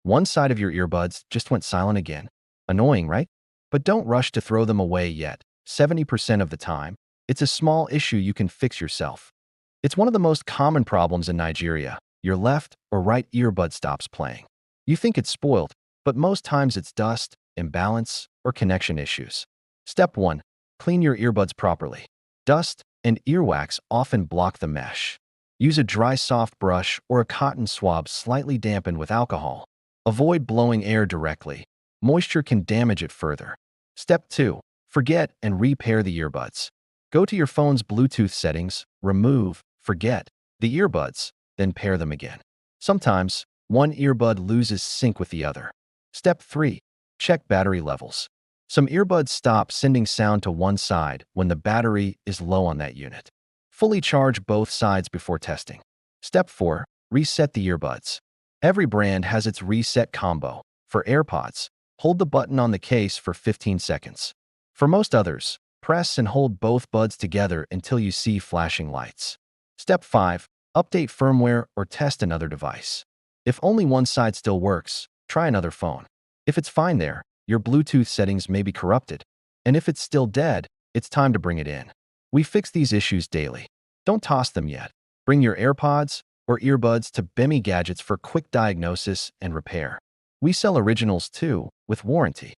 One side of your earbuds just went silent again. Annoying, right? But don't rush to throw them away yet. 70% of the time, it's a small issue you can fix yourself. It's one of the most common problems in Nigeria. Your left or right earbud stops playing. You think it's spoiled, but most times it's dust, imbalance, or connection issues. Step 1. Clean your earbuds properly. Dust and earwax often block the mesh. Use a dry soft brush or a cotton swab slightly dampened with alcohol. Avoid blowing air directly. Moisture can damage it further. Step 2. Forget and repair the earbuds. Go to your phone's Bluetooth settings, remove, forget the earbuds, then pair them again. Sometimes, one earbud loses sync with the other. Step 3. Check battery levels. Some earbuds stop sending sound to one side when the battery is low on that unit. Fully charge both sides before testing. Step 4. Reset the earbuds. Every brand has its reset combo. For AirPods, hold the button on the case for 15 seconds. For most others, press and hold both buds together until you see flashing lights. Step 5. Update firmware or test another device. If only one side still works, try another phone. If it's fine there, your Bluetooth settings may be corrupted. And if it's still dead, it's time to bring it in. We fix these issues daily. Don't toss them yet. Bring your AirPods or earbuds to Bemi Gadgets for quick diagnosis and repair. We sell originals too, with warranty.